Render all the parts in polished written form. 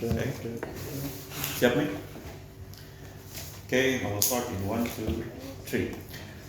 Okay. Siap nih? Okay, I will start in 1, 2, 3.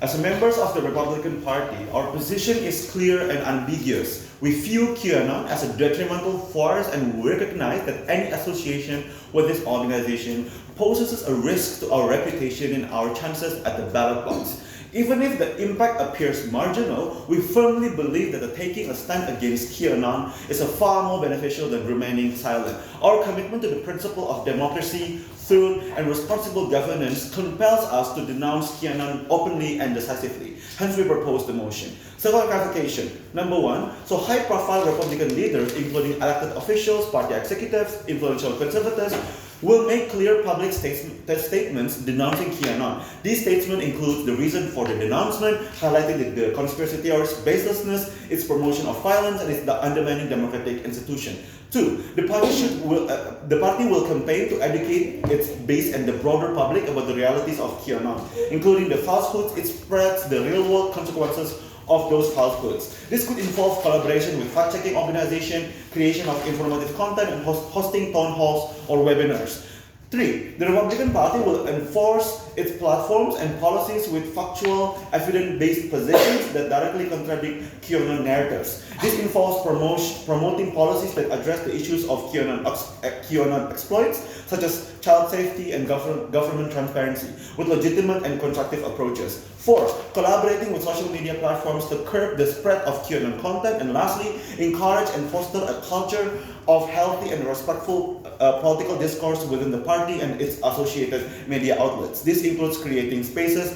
As members of the Republican Party, our position is clear and unambiguous. We view QAnon as a detrimental force and we recognize that any association with this organization poses a risk to our reputation and our chances at the ballot box. Even if the impact appears marginal, we firmly believe that taking a stand against QAnon is far more beneficial than remaining silent. Our commitment to the principle of democracy, truth, and responsible governance compels us to denounce QAnon openly and decisively. Hence, we propose the motion. Several clarification. Number one, so high-profile Republican leaders, including elected officials, party executives, influential conservatives, will make clear public statements denouncing QAnon. These statements include the reason for the denouncement, highlighting the conspiracy theories' baselessness, its promotion of violence, and its undermining democratic institution. Two, the party will campaign to educate its base and the broader public about the realities of QAnon, including the falsehoods it spreads, the real-world consequences of those falsehoods. This could involve collaboration with fact-checking organizations, creation of informative content, and hosting town halls or webinars. 3. The Republican Party will enforce its platforms and policies with factual, evidence-based positions that directly contradict QAnon narratives. This involves promoting policies that address the issues of QAnon exploits, such as child safety and government transparency, with legitimate and constructive approaches. 4. Collaborating with social media platforms to curb the spread of QAnon content. And lastly, encourage and foster a culture of healthy and respectful political discourse within the party and its associated media outlets. This includes creating spaces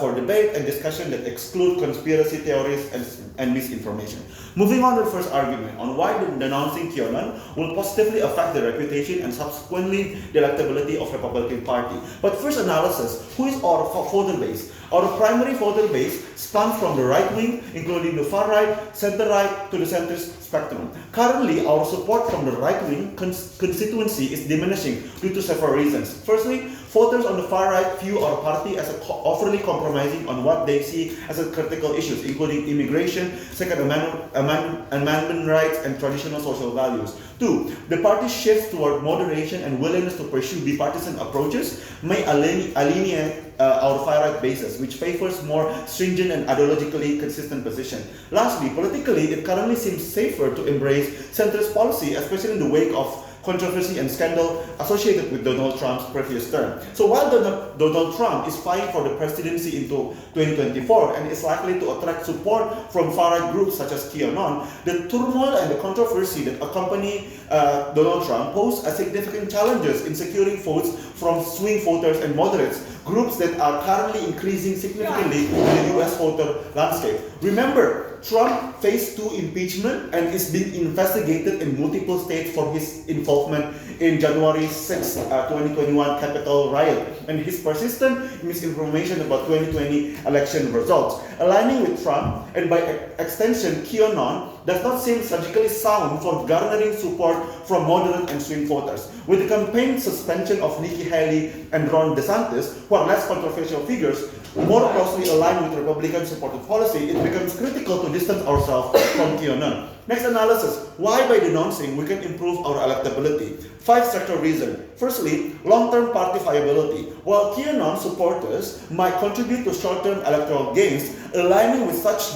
for debate and discussion that exclude conspiracy theories and misinformation. Moving on to the first argument on why denouncing QAnon will positively affect the reputation and subsequently the electability of the Republican Party. But first analysis, who is our voter base? Our primary voter base spans from the right wing, including the far right, center right, to the center spectrum. Currently, our support from the right wing constituency is diminishing due to several reasons. Firstly, voters on the far right view our party as overly compromising on what they see as critical issues, including immigration, Second Amendment rights, and traditional social values. 2. The party shifts toward moderation and willingness to pursue bipartisan approaches may alienate our far-right basis, which favors more stringent and ideologically consistent position. Lastly, politically, it currently seems safer to embrace centrist policy, especially in the wake of controversy and scandal associated with Donald Trump's previous term. So while Donald Trump is vying for the presidency into 2024 and is likely to attract support from far-right groups such as QAnon, the turmoil and the controversy that accompany Donald Trump pose a significant challenges in securing votes from swing voters and moderates, groups that are currently increasing significantly in the US voter landscape. Remember, Trump faced 2 impeachment and is being investigated in multiple states for his involvement in January 6, 2021 Capitol riot and his persistent misinformation about 2020 election results. Aligning with Trump and by extension QAnon does not seem surgically sound for garnering support from moderate and swing voters. With the campaign suspension of Nikki Haley and Ron DeSantis, who are less controversial figures, more closely aligned with Republican-supported policy, it becomes critical to distance ourselves from QAnon. Next analysis, why by denouncing we can improve our electability? 5 structural reasons. Firstly, long-term party viability. While QAnon supporters might contribute to short-term electoral gains, aligning with such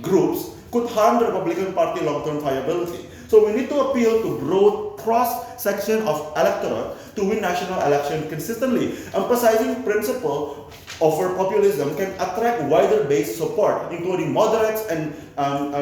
groups could harm the Republican Party long-term viability. So we need to appeal to broad cross-section of electorate to win national election consistently. Emphasizing principle over populism can attract wider base support, including moderates and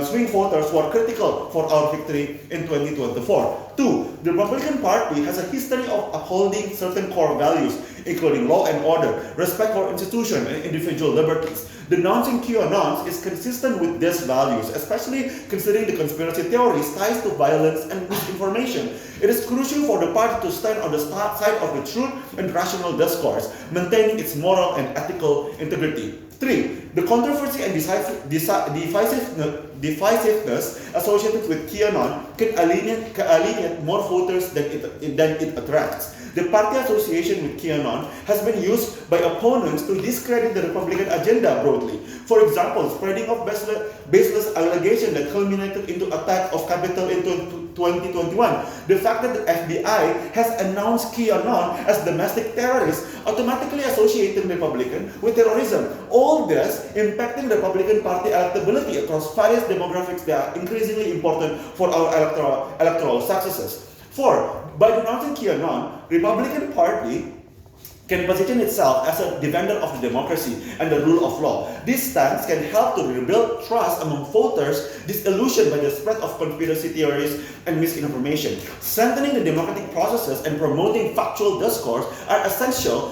swing voters who are critical for our victory in 2024. 2. The Republican Party has a history of upholding certain core values, including law and order, respect for institutions and individual liberties. Denouncing QAnon is consistent with these values, especially considering the conspiracy theories ties to violence and misinformation. It is crucial for the party to stand on the side of the truth and rational discourse, maintaining its moral and ethical integrity. 3. The controversy and divisiveness associated with QAnon can alienate more voters than it attracts. The party association with QAnon has been used by opponents to discredit the Republican agenda broadly. For example, spreading of baseless allegations that culminated into attack of Capitol in 2021. The fact that the FBI has announced QAnon as domestic terrorists automatically associating Republican with terrorism. All this impacting the Republican Party electability across various demographics that are increasingly important for our electoral successes. 4. By denouncing QAnon, Republican Party can position itself as a defender of the democracy and the rule of law. This stance can help to rebuild trust among voters disillusioned by the spread of conspiracy theories and misinformation. Strengthening the democratic processes and promoting factual discourse are essential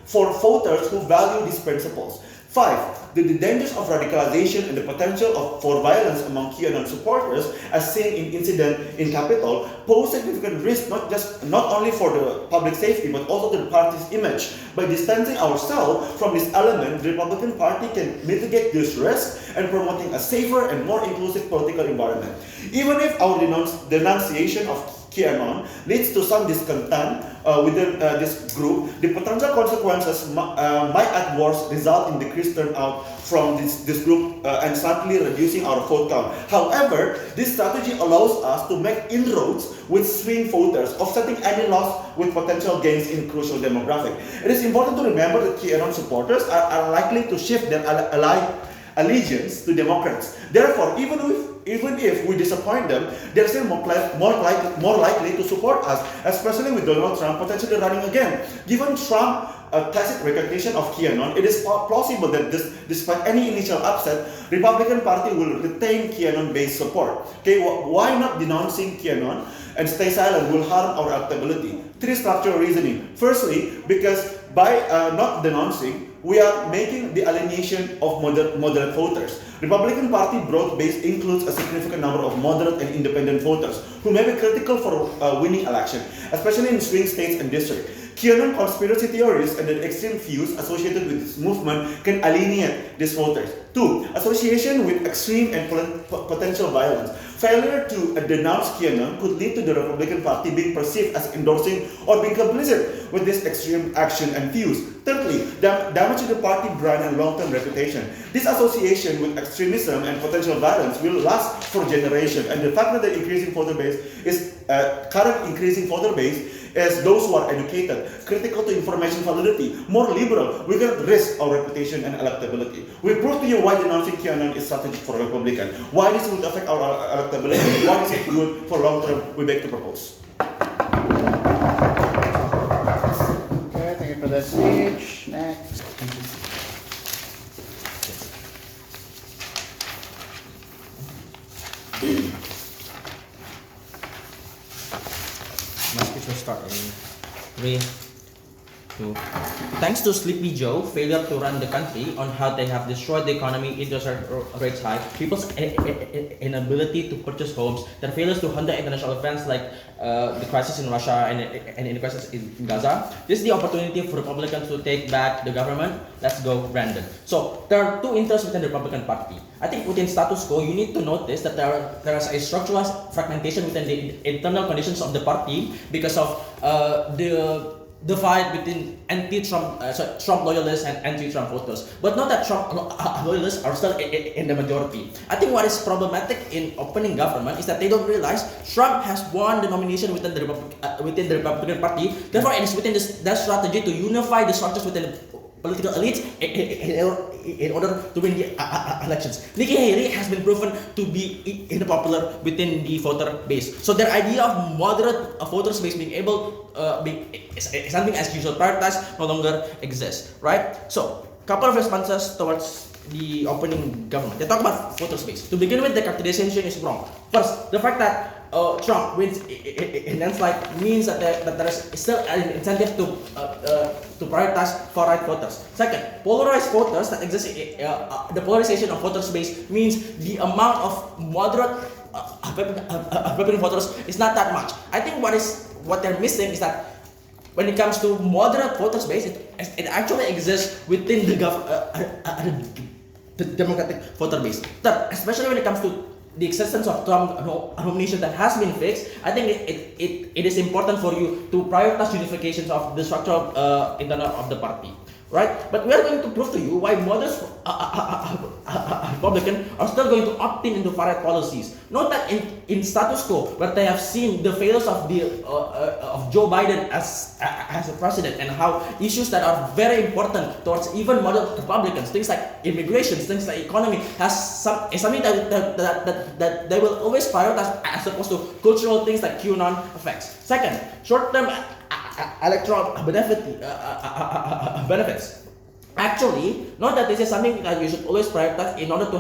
for voters who value these principles. 5. The dangers of radicalization and the potential for violence among QAnon supporters, as seen in incident in Capitol, pose significant risk not only for the public safety but also to the party's image. By distancing ourselves from this element, the Republican Party can mitigate this risk and promoting a safer and more inclusive political environment. Even if our denunciation of QAnon leads to some discontent within this group, the potential consequences might at worst result in decreased turnout from this group and slightly reducing our vote count. However, this strategy allows us to make inroads with swing voters, offsetting any loss with potential gains in crucial demographic. It is important to remember that QAnon supporters are likely to shift their allegiance to Democrats. Therefore, even if we disappoint them, they're still more likely to support us, especially with Donald Trump potentially running again. Given Trump's tacit recognition of QAnon, it is plausible that despite any initial upset, Republican Party will retain QAnon-based support. Okay, why not denouncing QAnon and stay silent will harm our electability? 3 structural reasoning. Firstly, because by not denouncing, we are making the alienation of moderate voters. Republican Party broad base includes a significant number of moderate and independent voters who may be critical for winning election, especially in swing states and districts. QAnon conspiracy theories and the extreme views associated with this movement can alienate these voters. 2. Association with extreme and potential violence. Failure to denounce QAnon could lead to the Republican Party being perceived as endorsing or being complicit with this extreme action and views. Thirdly, damage to the party brand and long-term reputation. This association with extremism and potential violence will last for generations, and the fact that the increasing voter base is current increasing voter base as those who are educated, critical to information validity, more liberal, we can risk our reputation and electability. We prove to you why denouncing QAnon is strategic for Republican, why this would affect our electability, why is it good for long term, we beg to propose. Okay, thank you for that speech. Next. My speech will start in 3, 2. Thanks to Sleepy Joe failure to run the country on how they have destroyed the economy, interest rates high, people's inability to purchase homes, their failures to handle international events like the crisis in Russia and the crisis in Gaza. This is the opportunity for Republicans to take back the government. Let's go, Brandon. So there are 2 interests within the Republican Party. I think within status quo, you need to notice that there is a structural fragmentation within the internal conditions of the party because of the fight between Trump loyalists and anti-Trump voters. But not that Trump loyalists are still in the majority. I think what is problematic in opening government is that they don't realize Trump has won the nomination within the Republican Party. Therefore, it is within that strategy to unify the structures within the political elites in order to win the elections. Nikki Haley has been proven to be unpopular within the voter base. So their idea of moderate voters base being able something as usual prioritize no longer exists, right? So couple of responses towards the opening government. They talk about voters base. To begin with, the characterization is wrong. First, the fact that Trump wins in landslide means that there is still an incentive to prioritize far-right voters. Second, polarized voters that exist. The polarization of voters base means the amount of moderate Republican voters is not that much. I think what they're missing is that when it comes to moderate voters base, it actually exists within the Democratic voter base. Third, especially when it comes to the existence of Trump nomination that has been fixed, I think it is important for you to prioritize unifications of the structure of internal of the party. Right? But we are going to prove to you why modest Republicans are still going to opt in into far-right policies. Note that in status quo, where they have seen the failures of of Joe Biden as a president, and how issues that are very important towards even moderate Republicans, things like immigration, things like economy, is something that they will always prioritize as opposed to cultural things like QAnon effects. Second, short-term electoral benefits. Actually, not that this is something that you should always prioritize in order to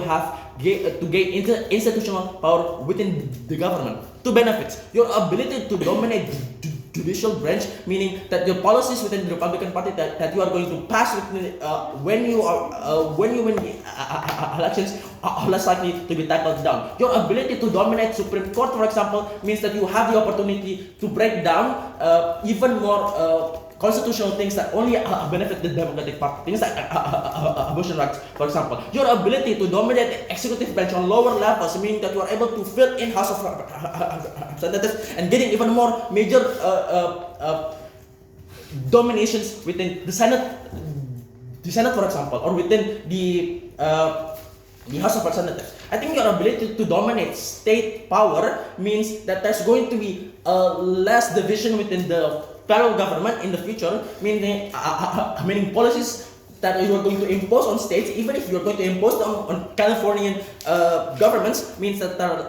gain institutional power within the government. Two benefits: your ability to dominate the judicial branch, meaning that your policies within the Republican Party that you are going to pass when you win the elections are less likely to be tackled down. Your ability to dominate Supreme Court, for example, means that you have the opportunity to break down even more constitutional things that only benefit the Democratic Party, things like abortion rights, for example. Your ability to dominate the executive branch on lower levels, meaning that you are able to fill in House of Representatives and getting even more major dominations within the Senate, for example, or within the House of Representatives. I think your ability to dominate state power means that there's going to be less division within the federal government in the future, meaning policies that you are going to impose on states, even if you are going to impose them on Californian governments, means that they're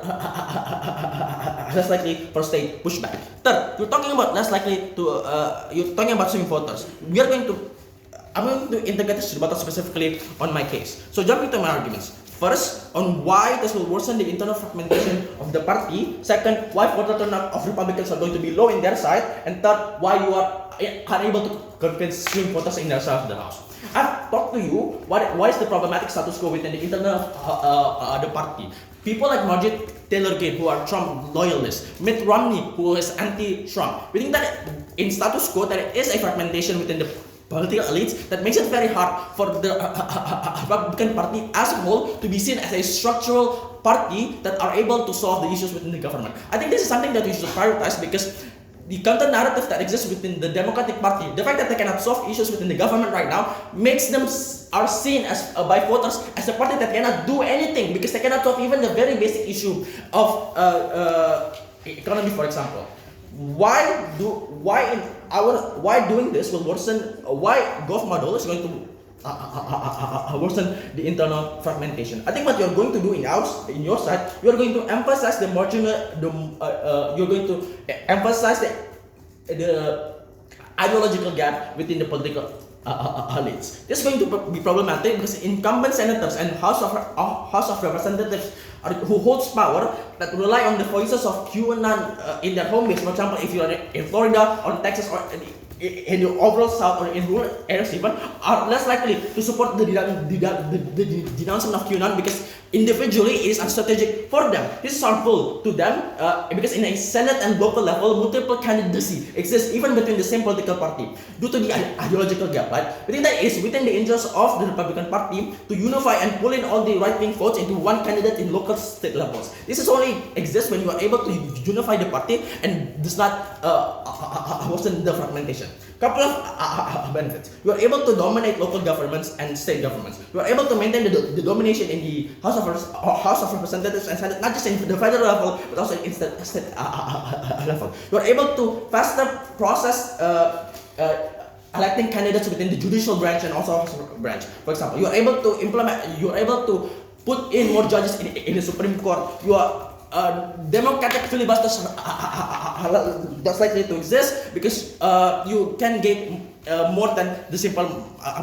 less likely for state pushback. Third, you're talking about less likely to, you're talking about swing voters. I'm going to integrate this rebuttal specifically on my case. So jumping to my arguments. First, on why this will worsen the internal fragmentation of the party. Second, why voter turnout of Republicans are going to be low in their side. And third, why you are unable to convince swing voters in their side of the house. I've talked to you why is the problematic status quo within the internal the party. People like Marjorie Taylor Greene, who are Trump loyalists, Mitt Romney, who is anti-Trump. We think that in status quo there is a fragmentation within the political elites that makes it very hard for the Republican Party as a whole to be seen as a structural party that are able to solve the issues within the government. I think this is something that we should prioritize because the counter narrative that exists within the Democratic Party, the fact that they cannot solve issues within the government right now, makes them are seen as by voters as a party that cannot do anything because they cannot solve even the very basic issue of economy, for example. Why doing this will worsen? Why golf model is going to worsen the internal fragmentation? I think what you're going to do in your side, you're going to emphasize the marginal. You're going to emphasize the ideological gap within the political elites. This is going to be problematic because incumbent senators and House of Representatives who holds power that rely on the voices of QAnon in their home base. For example, if you are in Florida or Texas or in the overall South or in rural areas even, are less likely to support the denouncement of QAnon because individually it is unstrategic for them. This is harmful to them because in a Senate and local level, multiple candidacy exists even between the same political party due to the ideological gap, right? I think that it is within the interest of the Republican Party to unify and pull in all the right-wing votes into one candidate in local state levels. This is only exists when you are able to unify the party and does not worsen the fragmentation. Couple of benefits. You are able to dominate local governments and state governments. You are able to maintain the domination in the House of Representatives and Senate, not just in the federal level, but also in state level. You are able to faster process electing candidates within the judicial branch and also branch. For example, you are able to put in more judges in the Supreme Court. You are democratic filibusters that's likely to exist because you can get more than the simple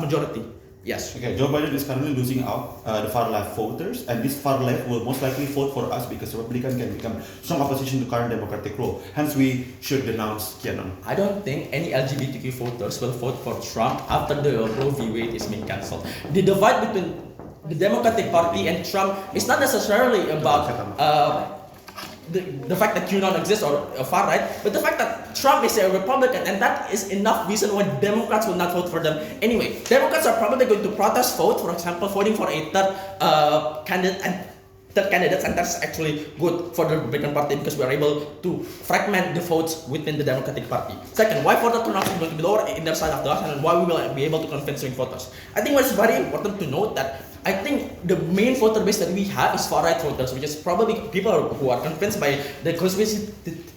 majority. Yes. Okay, Joe Biden is currently losing out the far left voters, and this far left will most likely vote for us because Republican can become strong opposition to current Democratic rule. Hence, we should denounce QAnon. I don't think any LGBTQ voters will vote for Trump after the Roe v. Wade is being cancelled. The divide between the Democratic Party and Trump is not necessarily about the fact that QAnon exists or far right, but the fact that Trump is a Republican, and that is enough reason why Democrats will not vote for them anyway. Democrats are probably going to protest vote, for example, voting for a third candidate and third candidates, and that's actually good for the Republican Party because we are able to fragment the votes within the Democratic Party. Second, why voter turnout is going to be lower in their side of the house, and why we will be able to convince swing voters. I think what's very important to note that I think the main voter base that we have is far-right voters, which is probably people who are convinced by the conspiracy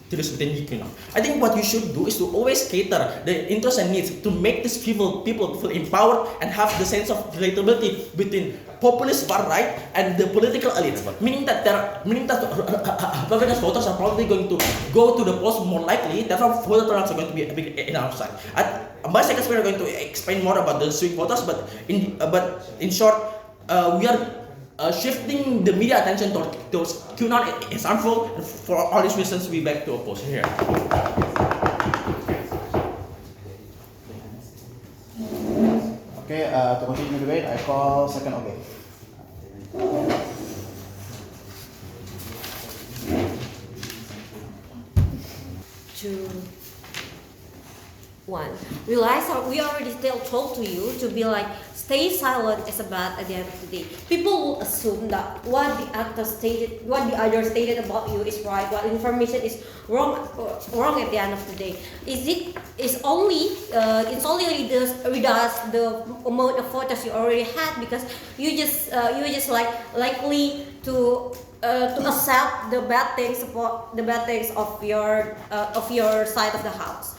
theories within QAnon. I think what you should do is to always cater the interests and needs to make these people feel empowered and have the sense of relatability between populist far right and the political elite. Meaning that Republican voters are probably going to go to the polls more likely. Therefore, voter turnouts are going to be big in our side. My second speaker are going to explain more about the swing voters, but in short, we are shifting the media attention towards QAnon is harmful, and for all these reasons we beg to oppose here. Okay, to continue the debate, I call second obey. 2, 1. Realize how we already told to you to be like, stay silent is bad at the end of the day. People will assume that what the other stated about you is right, what information is wrong at the end of the day. It's only reduce the amount of voters you already had because you just likely to accept the bad things of your side of the house.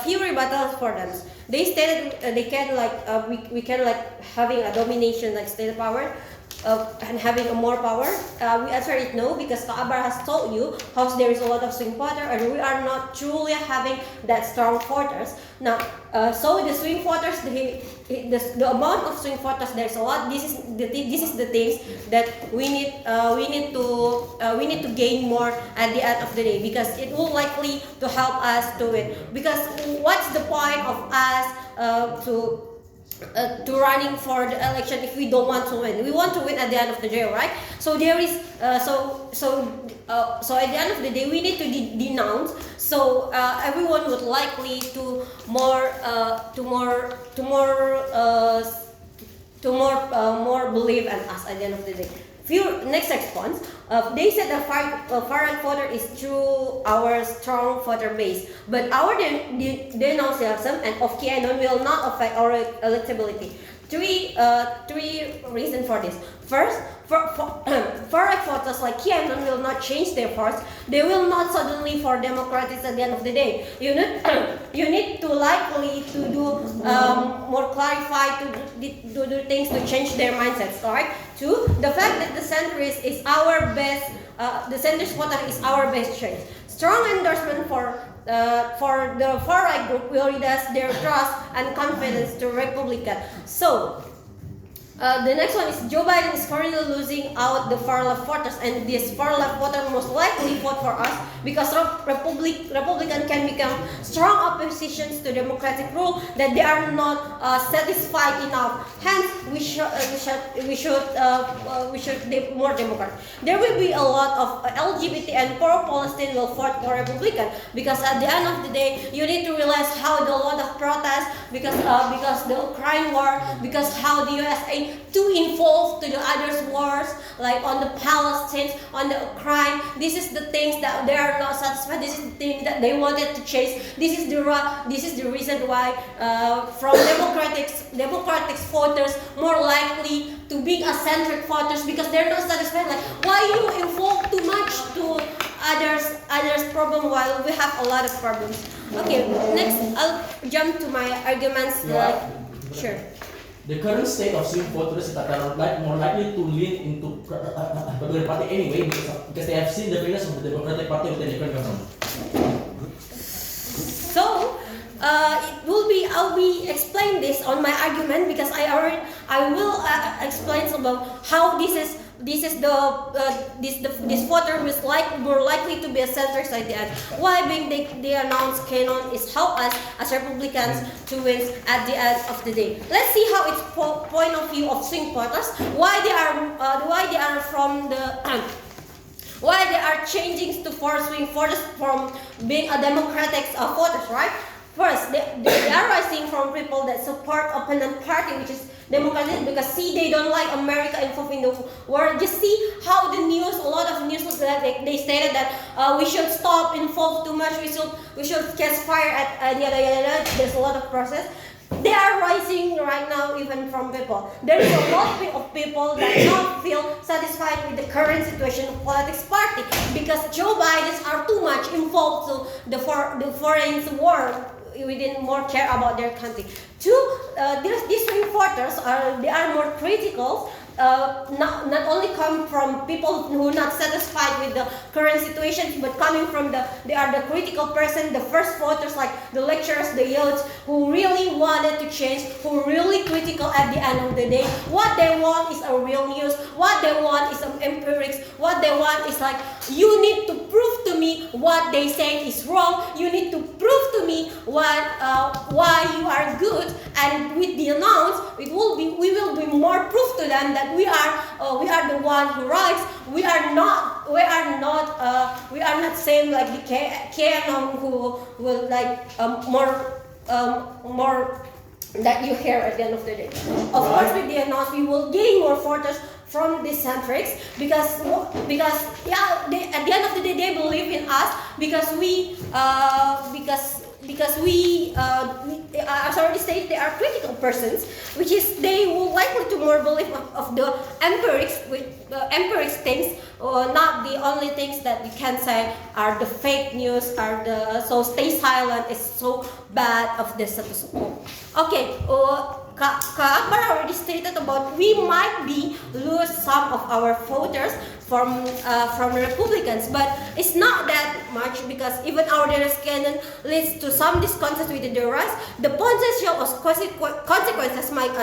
Few rebuttals for them. They stated they can we can having a domination like state power and having a more power. We answer it no because Kaabar has told you how there is a lot of swing voter and we are not truly having that strong voters. Now, so the swing voters, the amount of swing voters there's a lot. This is the things that we need to gain more at the end of the day because it will likely to help us to win. Because what's the point of us to running for the election if we don't want to win? We want to win at the end of the day, right? So there is so at the end of the day we need to denounce. So everyone would likely to more believe in us at the end of the day. Next response, they said the far-right voter is through our strong voter base, but our denunciation and of QAnon will not affect our electability. Three reasons for this. First, far-right voters like QAnon will not change their votes. They will not suddenly for Democrats at the end of the day. You need to likely to do more clarify to do things to change their mindsets. Alright. 2, the fact that the centrist is our best. The centrist voter is our best choice. Strong endorsement for the far-right group will reduce their trust and confidence to Republican. So, the next one is Joe Biden is currently losing out the far-left voters, and this far-left voter most likely vote for us because Republican can become strong oppositions to democratic rule that they are not satisfied enough. Hence, we should be more Democrat. There will be a lot of LGBT and pro-Palestine will vote for Republican because at the end of the day, you need to realize how the lot of protests because the Ukraine war, because how the USA too involved to the others wars like on the Palestine, on the Ukraine. This is the things that they are not satisfied. This is the thing that they wanted to change. This is the reason why from Democratic voters more likely to be a centric voters because they're not satisfied. Like why you involve too much to others problem while we have a lot of problems. Okay, next I'll jump to my arguments. Sure. The current state of swing voters is that they are more likely to lean into Republican Party anyway because they have seen the failures of the Democratic Party with the different government. So I'll be explain this on my argument because I will explain about how this voter is more likely to be a centrist at the end. Why being they announce QAnon is help us as Republicans to win at the end of the day. Let's see how it's point of view of swing voters. Why they are from the why they are changing to swing voters from being a Democratic voters, right? first, they are rising from people that support opponent party, which is Democratic, because see, they don't like America involved in the war. Just see how the news, a lot of news that they stated that we should stop involved too much. We should catch fire at yada yada. There's a lot of process. They are rising right now, even from people. There is a lot of people that don't feel satisfied with the current situation of politics party because Joe Biden are too much involved to the foreign war. We didn't more care about their country. Two, these swing voters they are more critical. Not only come from people who are not satisfied with the current situation, but coming from they are the critical person, the first voters like the lecturers, the youths who really wanted to change, who really critical at the end of the day. What they want is a real news. What they want is some empirics. What they want is like, you need to prove to me what they say is wrong. You need to prove to me why you are good. And with the announce, we will be more proof to them that we are the one who writes. We are not same like the QAnon who will like more that you hear at the end of the day. Of course, with the announce, we will gain more voters from the centrics because at the end of the day they believe in us because as already stated, they are critical persons, which is they will likely to more believe of the empirics with empirics things, not the only things that you can say are the fake news, so stay silent is so bad of the status quo. Okay, Kak Akbar already stated about we might lose some of our voters from Republicans, but it's not that much because even our canon leads to some discontent with the rise. The potential of consequences might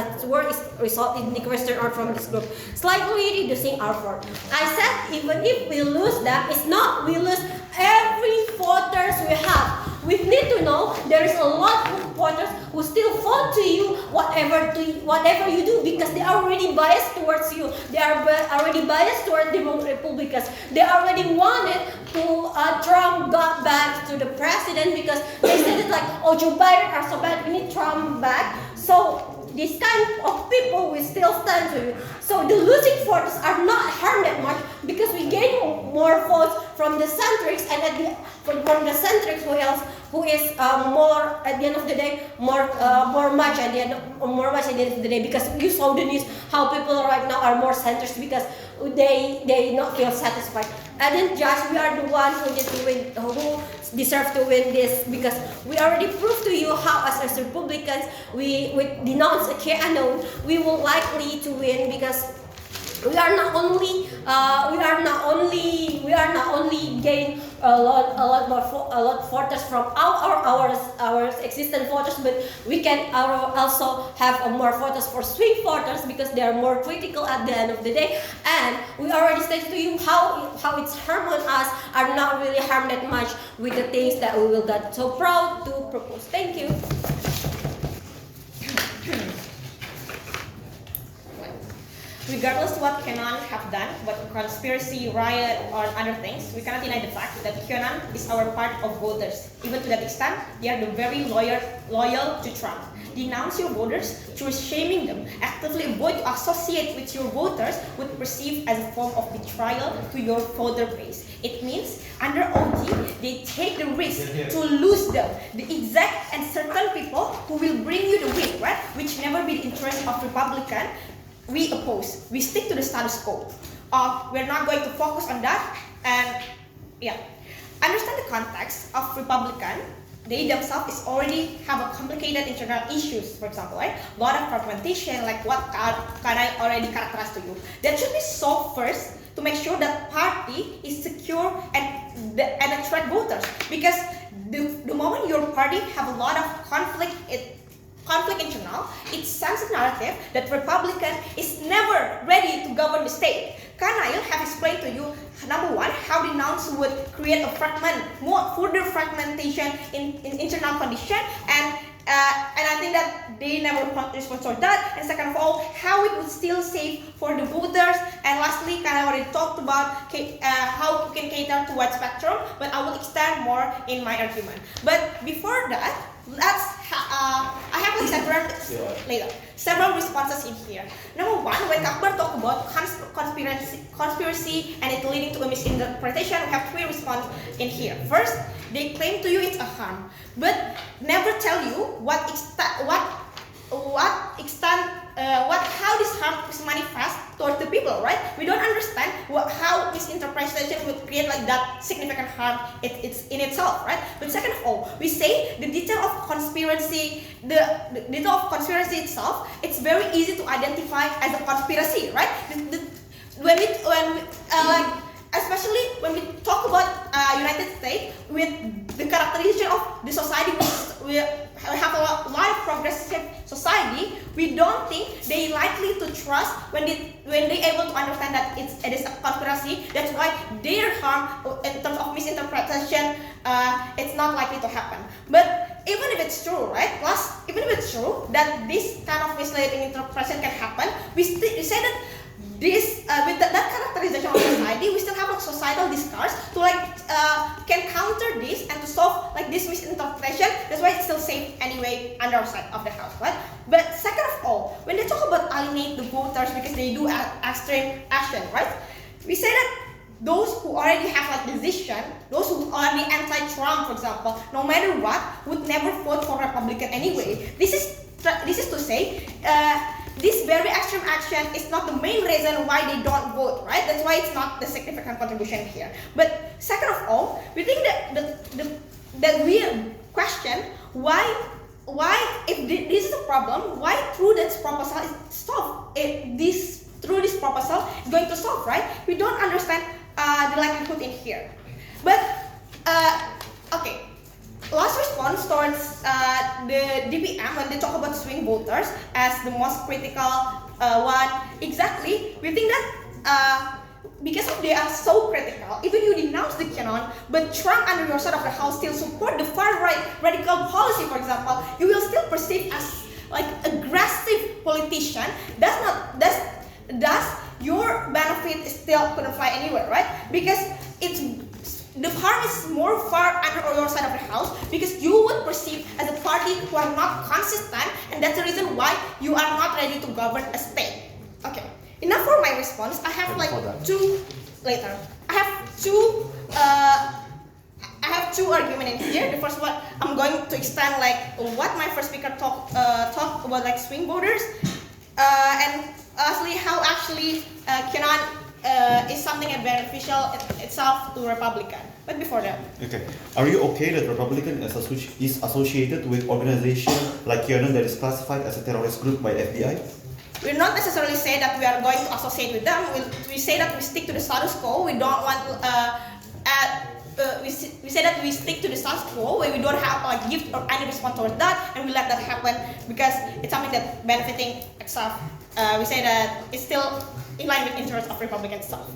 result in decreasing out from this group, slightly reducing our vote. I said even if we lose them, it's not we lose every voters we have. We need to know there is a lot of voters who still vote to you whatever you do because they are already biased towards you. They are already biased towards the Republicans. They already wanted to Trump got back to the president because they said it like, oh, Joe Biden are so bad, we need Trump back. So this kind of people will still stand to you. So the losing voters are not harmed that much because we gain more votes from the centrics and from the centrics who is more at the end of the day more much at the end of the day because you saw the news how people right now are more centrists because they not feel satisfied. And then just we are the one who need to win, who deserve to win this because we already proved to you how as Republicans we denounce a QAnon, we will likely to win because we are not only gain a lot voters from our existing voters, but we can also have more voters for swing voters because they are more critical at the end of the day. And we already stated to you how it's harm on us are not really harmed that much with the things that we will get so proud to propose. Thank you. Regardless of what QAnon have done, what conspiracy, riot, or other things, we cannot deny the fact that QAnon is our part of voters. Even to that extent, they are very loyal to Trump. Denounce your voters through shaming them. Actively avoid to associate with your voters would perceive as a form of betrayal to your voter base. It means under OT, they take the risk to lose them, the exact and certain people who will bring you the win, right? Which never be the interest of Republican. We oppose. We stick to the status quo. We're not going to focus on that. And yeah, understand the context of Republican. They themselves already have a complicated internal issues. For example, right? A lot of fragmentation, like what can I already characterize to you. That should be solved first to make sure that party is secure and attract voters. Because the moment your party have a lot of conflict internal, it sends a narrative that Republican is never ready to govern the state. Kanail have explained to you, number one, how denounce would create a further fragmentation in internal condition, and I think that they never respond to that, and second of all, how it would still safe for the voters, and lastly, kind of already talked about how you can cater to wide spectrum, but I will extend more in my argument. But before that, I have like several responses in here. Number one, when Akbar talked about conspiracy and it leading to a misinterpretation, we have three responses in here. First, they claim to you it's a harm, but never tell you how this harm is manifest towards the people, right? We don't understand how misinterpretation would create like that significant harm it's in itself, right? But second of all, we say the detail of conspiracy, the detail of conspiracy itself, it's very easy to identify as a conspiracy, right? Especially when we talk about United States with the characterization of the society, we have a lot of progressive society. We don't think they likely to trust when they able to understand that it is a conspiracy. That's why their harm in terms of misinterpretation, it's not likely to happen. But even if it's true, right? Plus, even if it's true that this kind of misleading interpretation can happen, we say that this with that characterization of society, we still have a societal discourse to can counter this and to solve like this misinterpretation. That's why it's still safe anyway under our side of the house, right? But second of all, when they talk about alienate the voters because they do extreme action, right? We say that those who already have like decision, those who are the anti-Trump, for example, no matter what, would never vote for Republican anyway. This is to say, this very extreme action is not the main reason why they don't vote, right? That's why it's not the significant contribution here. But second of all, we think that we question why if this is a problem, why through this proposal is solved? Through this proposal is going to solve, right? We don't understand the likelihood in here. But okay. Last response towards the DPM when they talk about swing voters as the most critical one. Exactly, we think that because they are so critical, even you denounce the QAnon, but Trump under your side of the house still support the far right radical policy, for example, you will still perceive as like aggressive politician. Thus your benefit is still couldn't fly anywhere, right? Because the harm is more far under your side of the house because you would perceive as a party who are not consistent, and that's the reason why you are not ready to govern a state. Okay, enough for my response. I have like two later. I have two arguments in here. The first one, I'm going to extend like what my first speaker talked about like swing voters, and lastly how actually QAnon is something beneficial itself to Republican. But before that, Okay. Are you okay that Republican is associated with organization like QAnon that is classified as a terrorist group by FBI? we not necessarily say that we are going to associate with them. We say that we stick to the status quo. We don't want we say that we stick to the status quo where we don't have like gift or any response towards that, and we let that happen because it's something that benefiting itself. We say that it's still in line with interests of Republican stuff.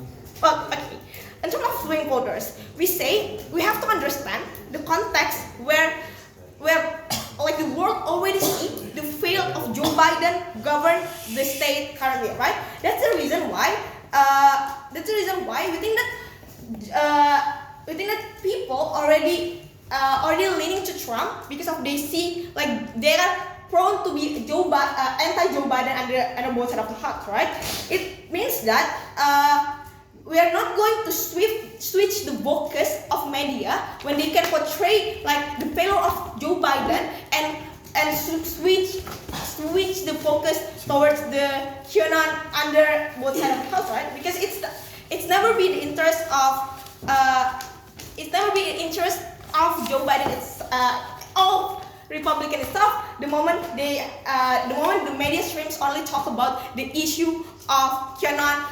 Well, okay. In terms of swing voters, we say we have to understand the context where like the world already see the fail of Joe Biden govern the state currently, right? That's the reason why. We think that people already leaning to Trump because of they see like they are prone to be anti-Joe Biden under both sides of the house, right? It means that we are not going to switch the focus of media when they can portray like the failure of Joe Biden and switch the focus towards the QAnon under both sides of the house, right? Because it's never been the interest of Joe Biden. It's of Republican itself. The moment the media streams only talk about the issue of QAnon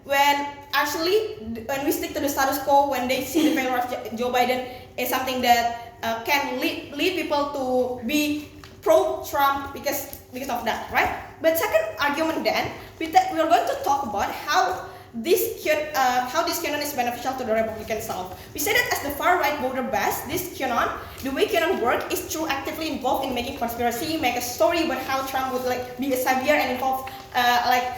when actually when we stick to the status quo, when they see the failure of Joe Biden is something that can lead people to be pro-Trump because of that, right? But second argument then, we are going to talk about how how this QAnon is beneficial to the Republican South. We say that as the far-right voter base, this QAnon, the way QAnon work is through actively involved in making conspiracy, make a story about how Trump would like be a savior and involve a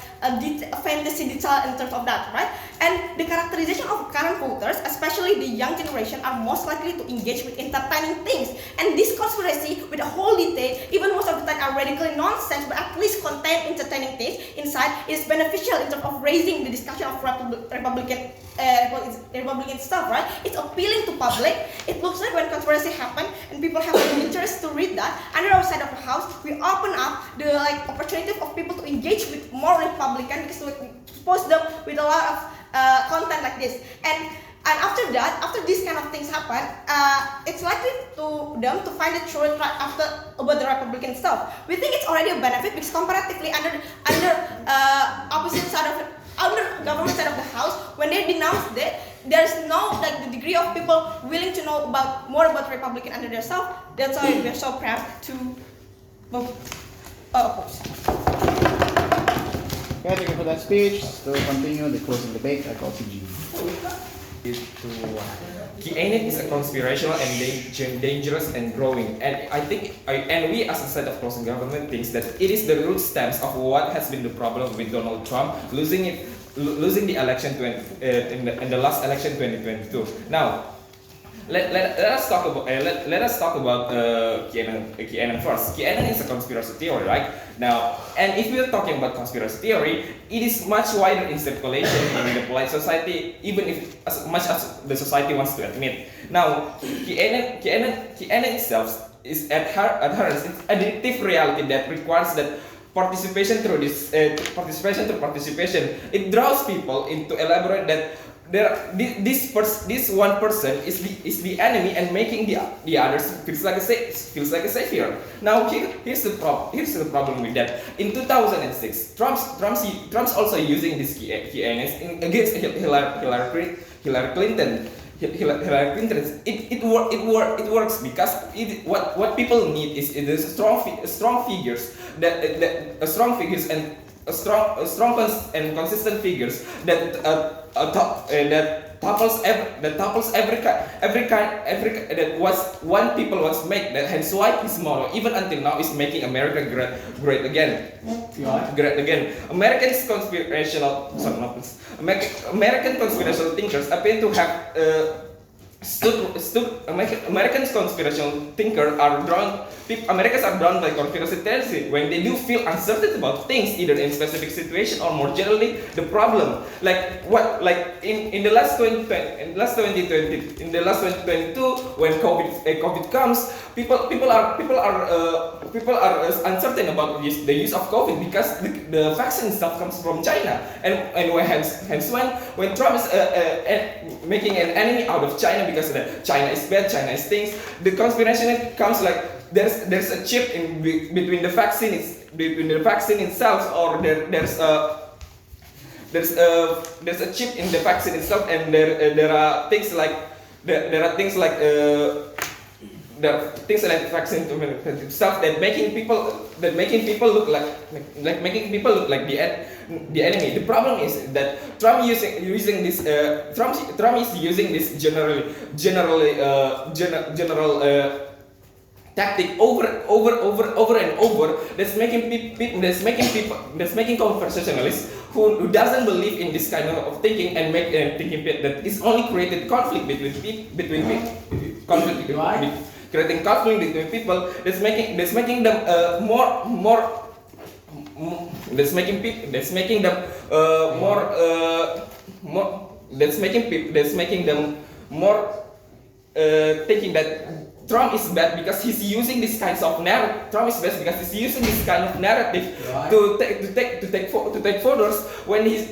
fantasy detail in terms of that, right? And the characterization of current voters, especially the young generation, are most likely to engage with entertaining things. And this conspiracy with a whole detail, even most of the time are radically nonsense, but at least contain entertaining things inside, is beneficial in terms of raising the discussion of Republican stuff, right? It's appealing to public. It looks like when conspiracy happen and people have an interest to read that, under our side of the house, we open up the opportunity of people to engage with more Republican because we expose them with a lot of content like this. And after that, after these kind of things happen, it's likely to them to find the truth right after about the Republican stuff. We think it's already a benefit because comparatively under opposite side of under government side of the house, when they denounce that, there's no the degree of people willing to know more about Republican under their self. That's why we're so proud to oppose. Okay, thank you for that speech. To continue the closing debate, I call CG. QAnon is a conspirational and dangerous and growing, and I think, and we as a set of closing government thinks that it is the root stems of what has been the problem with Donald Trump losing the election in the last election 2022. Now, let us talk about QAnon first. QAnon is a conspiracy theory, right? Now, and if we are talking about conspiracy theory, it is much wider in circulation in the polite society, even if as much as the society wants to admit. Now, QAnon itself is adherence, it's addictive reality that requires that participation through participation. It draws people into elaborate that this one person is the enemy and making the others feels like a savior. Now here's the problem with that. In 2006, Trump's also using this QAnon against Hillary Clinton. It works because what people need is strong figures and consistent figures that topples that was one people once make that hence why his motto even until now is making America great again. American conspirational thinkers appear to have American conspirational thinkers are drawn. Americans are drawn by conspiracy theories when they do feel uncertain about things, either in specific situation or more generally the problem. Like in the last 2022, when COVID comes, people are uncertain about the use of COVID because the vaccine stuff comes from China, and when Trump is making an enemy out of China because China is bad, China is things, the conspiracy comes like there's a chip in between the vaccine itself, or there's a chip in the vaccine itself, and there are things like vaccine stuff that making people look like the enemy. The problem is that Trump is using this general tactic over and over, that's making conversationalists who doesn't believe in this kind of thinking and thinking that is only created conflict creating conflict between people. That's making them thinking that Trump is bad because he's using this kinds of narrative. Trump is bad because he's using this kind of narrative to take photos when he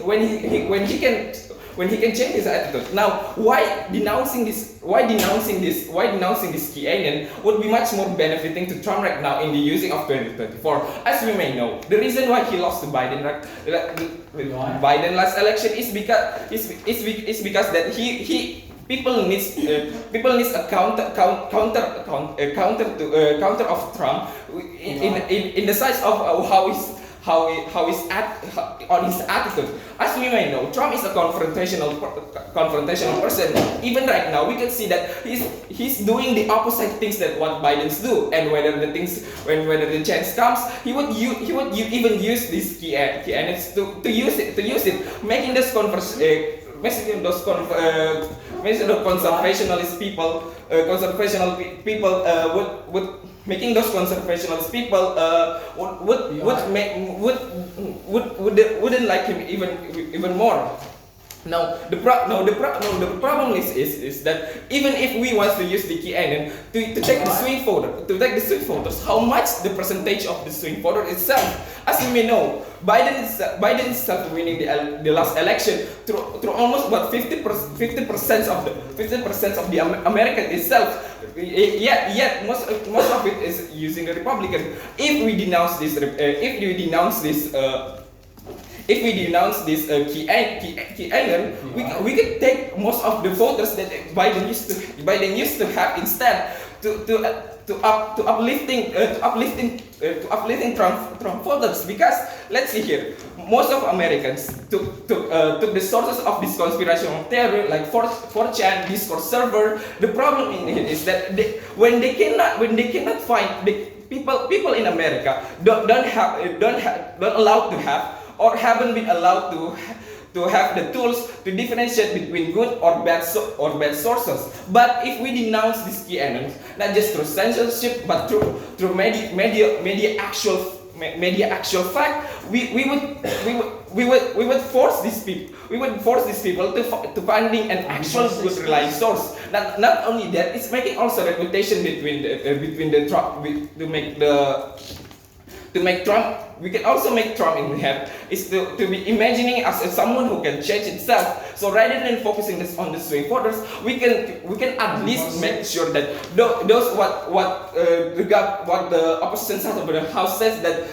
can change his attitude. Now, why denouncing this QAnon would be much more benefiting to Trump right now in the using of 2024. As we may know, the reason why he lost to Biden last election is because that people needs a counter of Trump in the size of on his attitude. As we may know, Trump is a confrontational person. Even right now, we can see that he's doing the opposite things that what Biden's do. And whether the chance comes, he would even use these QAnons to use it, making this conservationalist people making those conservationalist people wouldn't like him even more. Now the problem is that even if we want to use the QAnon to take the swing voters, how much the percentage of the swing voter itself? As you may know, Biden is winning the last election through almost 50% of the American itself. Yet most of it is using the Republican. If we denounce this QAnon, we could take most of the voters that Biden used to have instead to uplifting Trump voters. Because let's see here, most of Americans took the sources of this conspirational theory like 4chan, Discord server. The problem in it is that when they cannot find the people in America don't allowed to have, or haven't been allowed to have the tools to differentiate between good or bad sources. But if we denounce these QAnon, not just through censorship, but through media actual fact, we would force these people to finding an actual good reliable source. Not only that, it's making also reputation between the Trump to make Trump. We can also make Trump in the head is to be imagining us as someone who can change itself. So rather than focusing this on the swing voters, we can at least make sure that those what the opposition side of the House says that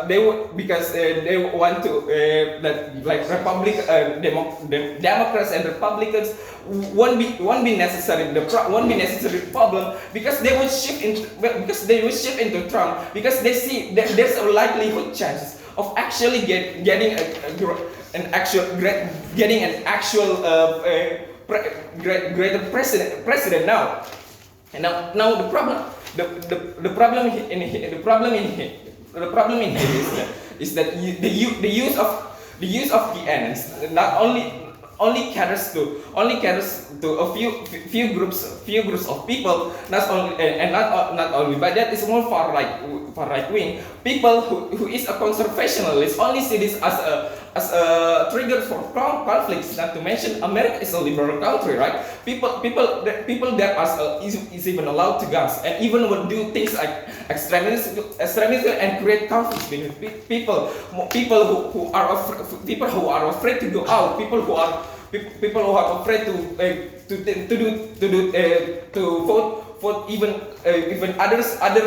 they because they want to that like Democrats and Republicans won't be necessary problem, because they will shift into Trump, because they see that there's a likelihood chance of actually getting an actual greater president now. And now the problem in here is that the use of QAnons not only caters to a few groups of people, not only, but that is more far right wing people who is a conservationalist only see this as a trigger for conflicts. Not to mention, America is a liberal country, right? People that is even allowed to guns and even would do things like extremism and create conflicts between people who are afraid to go out, people who are afraid to vote even others other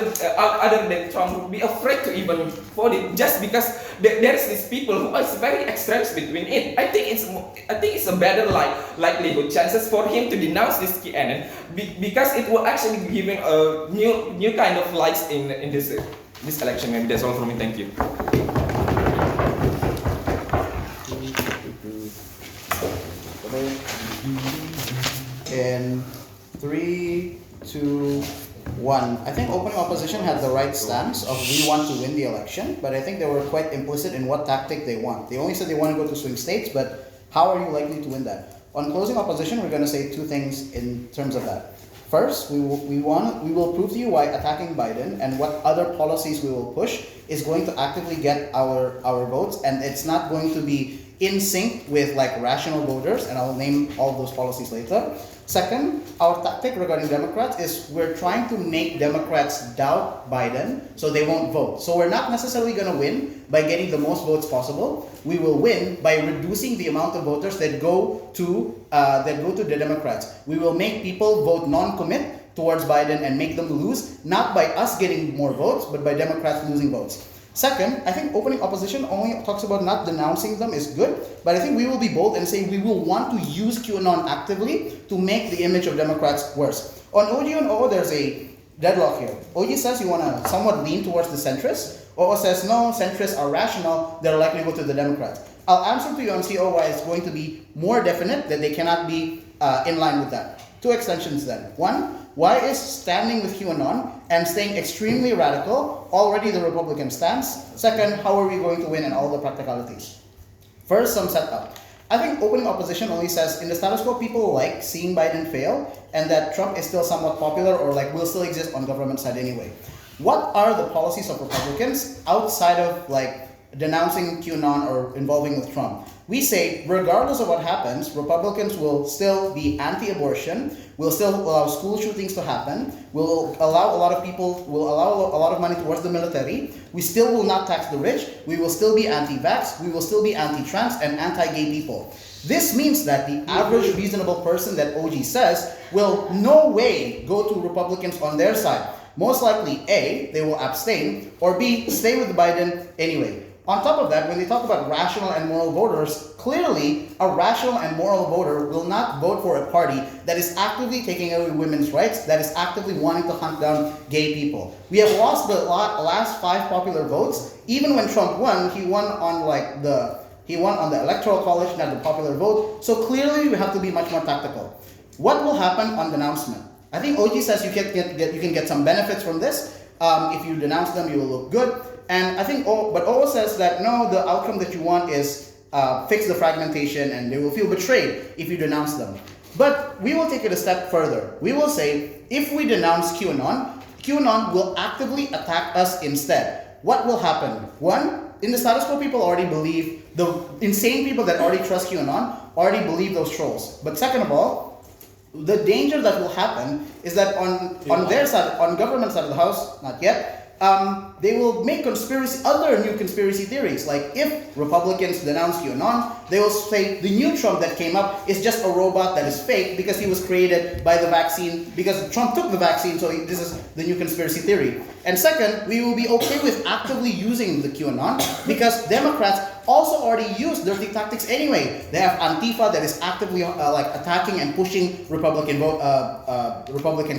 than Trump would be afraid to even vote it, just because there is these people who are very extremist between it. I think it's a better likelihood chances for him to denounce this QAnon because it will actually be giving a new kind of likes in this election. Maybe that's all from me. Thank you. In 3, 2, 1. I think opening opposition had the right stance of we want to win the election, but I think they were quite implicit in what tactic they want. They only said they want to go to swing states, but how are you likely to win that? On closing opposition, we're going to say two things in terms of that. First, we will prove to you why attacking Biden and what other policies we will push is going to actively get our votes, and it's not going to be in sync with like rational voters, and I'll name all of those policies later. Second, our tactic regarding Democrats is we're trying to make Democrats doubt Biden so they won't vote. So we're not necessarily going to win by getting the most votes possible. We will win by reducing the amount of voters that go to the Democrats. We will make people vote non-commit towards Biden and make them lose, not by us getting more votes, but by Democrats losing votes. Second, I think opening opposition only talks about not denouncing them is good, but I think we will be bold and say we will want to use QAnon actively to make the image of Democrats worse. On OG and OO, there's a deadlock here. OG says you want to somewhat lean towards the centrists. OO says no, centrists are rational, they're likely to go to the Democrats. I'll answer to you on CO why it's going to be more definite that they cannot be in line with that. Two extensions then. One, why is standing with QAnon and staying extremely radical already the Republican stance? Second, how are we going to win and all the practicalities? First, some setup. I think opening opposition only says in the status quo people like seeing Biden fail and that Trump is still somewhat popular or like will still exist on government side anyway. What are the policies of Republicans outside of like denouncing QAnon or involving with Trump? We say, regardless of what happens, Republicans will still be anti-abortion, will still allow school shootings to happen, will allow a lot of money towards the military, we still will not tax the rich, we will still be anti-vax, we will still be anti-trans and anti-gay people. This means that the average reasonable person that OG says will no way go to Republicans on their side. Most likely, A, they will abstain, or B, stay with Biden anyway. On top of that, when they talk about rational and moral voters, clearly a rational and moral voter will not vote for a party that is actively taking away women's rights, that is actively wanting to hunt down gay people. We have lost the last 5 popular votes. Even when Trump won, he won on the electoral college, not the popular vote. So clearly we have to be much more tactical. What will happen on denouncement? I think OG says you can get some benefits from this. If you denounce them, you will look good. And I think, but OO says that no, the outcome that you want is fix the fragmentation and they will feel betrayed if you denounce them. But we will take it a step further. We will say, if we denounce QAnon, QAnon will actively attack us instead. What will happen? One, in the status quo, people already believe, the insane people that already trust QAnon already believe those trolls. But second of all, the danger that will happen is that on their side, on government side of the house, not yet, they will make other new conspiracy theories. Like if Republicans denounce QAnon, they will say the new Trump that came up is just a robot that is fake because he was created by the vaccine, because Trump took the vaccine, so this is the new conspiracy theory. And second, we will be okay with actively using the QAnon because Democrats also already use dirty tactics anyway. They have Antifa that is actively attacking and pushing Republican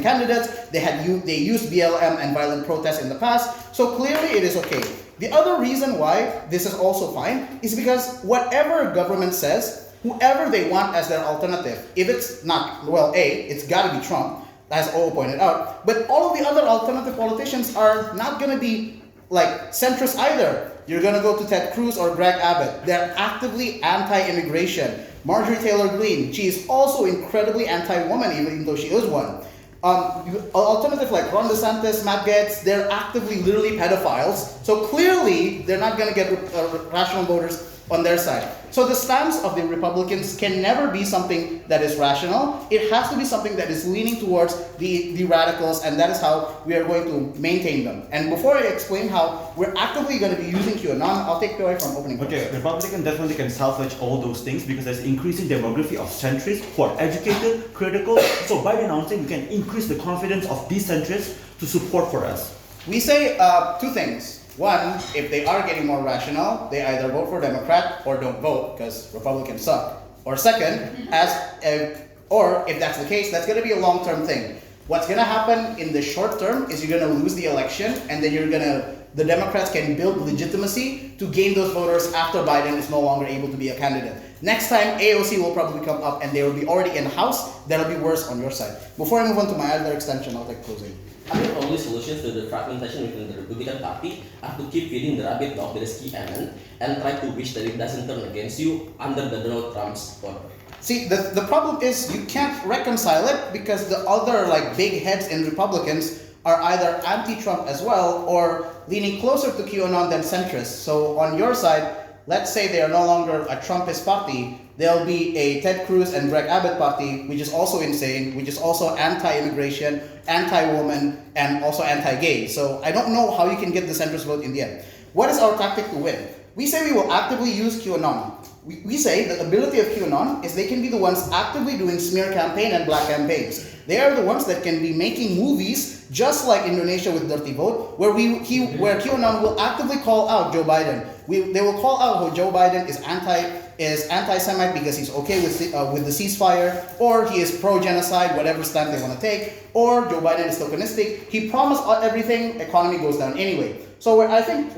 candidates. They used BLM and violent protests in the past. So clearly it is okay. The other reason why this is also fine is because whatever government says, whoever they want as their alternative, if it's not, well, it's got to be Trump, as O pointed out, but all of the other alternative politicians are not going to be like centrist either. You're going to go to Ted Cruz or Greg Abbott. They're actively anti-immigration. Marjorie Taylor Greene, she is also incredibly anti-woman, even though she is one. Alternative like Ron DeSantis, Matt Gaetz, they're actively literally pedophiles. So clearly, they're not going to get rational voters on their side. So the stance of the Republicans can never be something that is rational. It has to be something that is leaning towards the radicals, and that is how we are going to maintain them. And before I explain how we're actively going to be using QAnon, I'll take it away from opening. Okay, Republican definitely can salvage all those things because there's increasing demography of centrists who are educated, critical. So by denouncing, we can increase the confidence of these centrists to support for us. We say two things. One, if they are getting more rational, they either vote for Democrat or don't vote because Republicans suck. Or second, or if that's the case, that's going to be a long-term thing. What's going to happen in the short term is you're going to lose the election, and then the Democrats can build legitimacy to gain those voters after Biden is no longer able to be a candidate. Next time, AOC will probably come up and they will be already in the House. That'll be worse on your side. Before I move on to my other extension, I'll take closing. I think only solutions to the fragmentation within the Republican Party are to keep feeding the rabbit dog that is QAnon and try to wish that it doesn't turn against you under the Donald Trump's order. See, the problem is you can't reconcile it because the other big heads in Republicans are either anti-Trump as well or leaning closer to QAnon than centrists. So on your side, let's say they are no longer a Trumpist party, there'll be a Ted Cruz and Greg Abbott party, which is also insane, which is also anti-immigration, anti-woman, and also anti-gay. So I don't know how you can get the centrist vote in the end. What is our tactic to win? We say we will actively use QAnon. We say the ability of QAnon is they can be the ones actively doing smear campaign and black campaigns. They are the ones that can be making movies just like Indonesia with Dirty Vote, where QAnon will actively call out Joe Biden. They will call out how Joe Biden is is anti-Semite because he's okay with the ceasefire, or he is pro-genocide, whatever stand they want to take, or Joe Biden is tokenistic. He promised everything, economy goes down anyway. So I think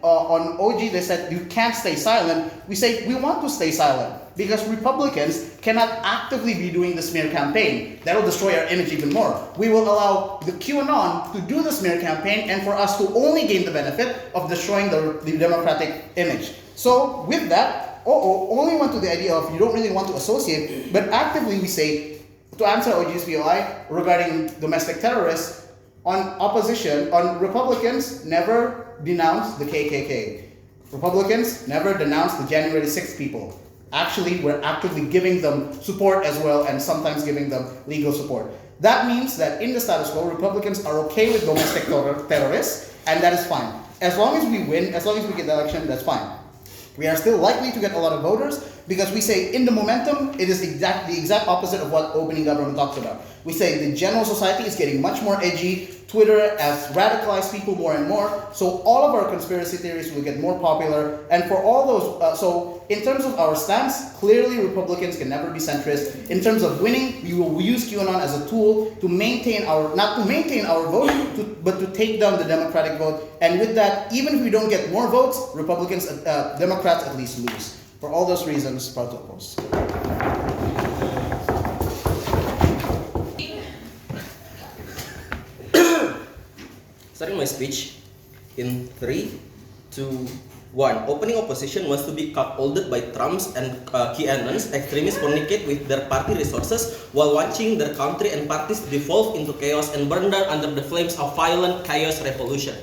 on OG they said you can't stay silent. We say we want to stay silent because Republicans cannot actively be doing the smear campaign. That will destroy our image even more. We will allow the QAnon to do the smear campaign and for us to only gain the benefit of destroying the Democratic image. So with that, only went to the idea of you don't really want to associate, but actively we say, to answer OG's POI regarding domestic terrorists, on opposition, on Republicans, never denounce the KKK. Republicans never denounce the January 6th people. Actually, we're actively giving them support as well and sometimes giving them legal support. That means that in the status quo, Republicans are okay with domestic terrorists, and that is fine. As long as we win, as long as we get the election, that's fine. We are still likely to get a lot of voters because we say in the momentum, it is the exact opposite of what opening government talks about. We say the general society is getting much more edgy. Twitter has radicalized people more and more. So all of our conspiracy theories will get more popular. And for all those, so in terms of our stance, clearly Republicans can never be centrist. In terms of winning, we will use QAnon as a tool to maintain not to maintain our vote, but to take down the Democratic vote. And with that, even if we don't get more votes, Republicans, Democrats at least lose. For all those reasons, proud to oppose. Starting my speech in 3, 2, 1. Opening opposition wants to be cuckolded by Trumps and QAnons. Extremists fornicate with their party resources while watching their country and parties devolve into chaos and burn down under the flames of violent chaos revolution.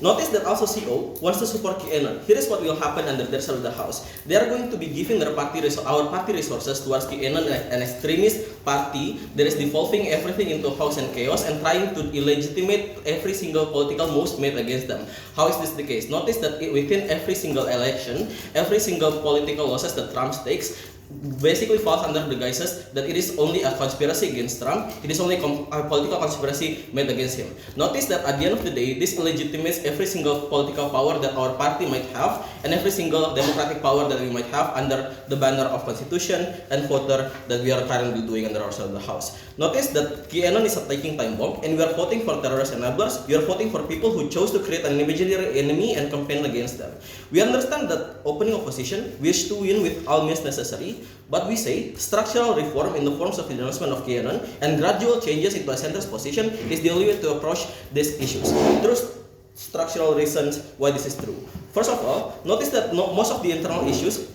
Notice that also CO wants to support QAnon. Here is what will happen under their side of the house. They are going to be giving our party resources towards QAnon, an extremist party that is devolving everything into chaos and chaos and trying to illegitimate every single political move made against them. How is this the case? Notice that within every single election, every single political losses that Trump takes basically falls under the guises that it is only a conspiracy against Trump, it is only a political conspiracy made against him. Notice that at the end of the day, this illegitimates every single political power that our party might have and every single democratic power that we might have under the banner of constitution and voter that we are currently doing under our side of the house. Notice that QAnon is a ticking time bomb and we are voting for terrorist enablers, we are voting for people who chose to create an imaginary enemy and campaign against them. We understand that opening opposition wish to win with all means necessary, but we say structural reform in the forms of the denouncement of QAnon and gradual changes into a centrist position is the only way to approach these issues. Through structural reasons why this is true. First of all, notice that most of the internal issues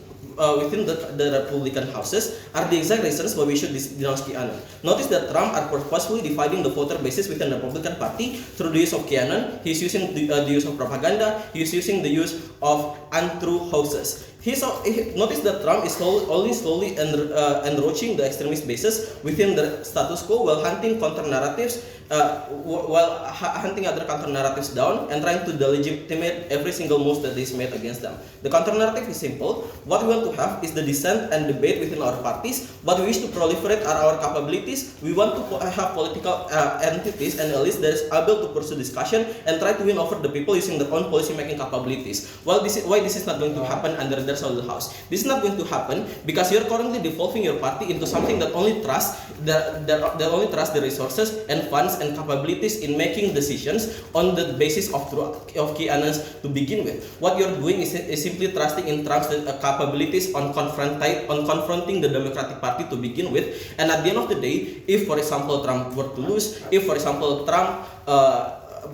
within the Republican houses are the exact reasons why we should denounce QAnon. Notice that Trump are purposefully dividing the voter basis within the Republican Party through the use of QAnon. He's using the use of propaganda. He's using the use of untrue houses. Notice that Trump is slowly enroaching the extremist bases within the status quo while hunting counter narratives, hunting other counter narratives down and trying to delegitimate every single move that is made against them. The counter narrative is simple. What we want to have is the dissent and debate within our parties. What we wish to proliferate are our capabilities. We want to have political entities and elites that is able to pursue discussion and try to win over the people using their own policy making capabilities. Why this is not going to happen under their side of the house. This is not going to happen because you're currently devolving your party into something that only trusts the resources and funds and capabilities in making decisions on the basis of QAnons to begin with. What you're doing is simply trusting in Trump's capabilities on confronting the Democratic Party to begin with. And at the end of the day, if for example Trump were to lose, if for example Trump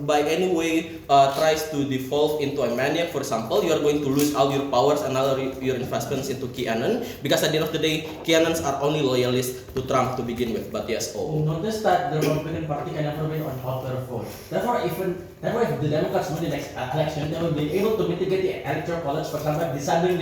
by any way tries to devolve into a maniac, for example, you are going to lose all your powers and all your investments into QAnon, because at the end of the day, QAnons are only loyalists to Trump to begin with. But yes, Notice that the Republican Party can never win on popular vote. Therefore, if the Democrats win the next election, they will be able to mitigate the electoral college, for example, deciding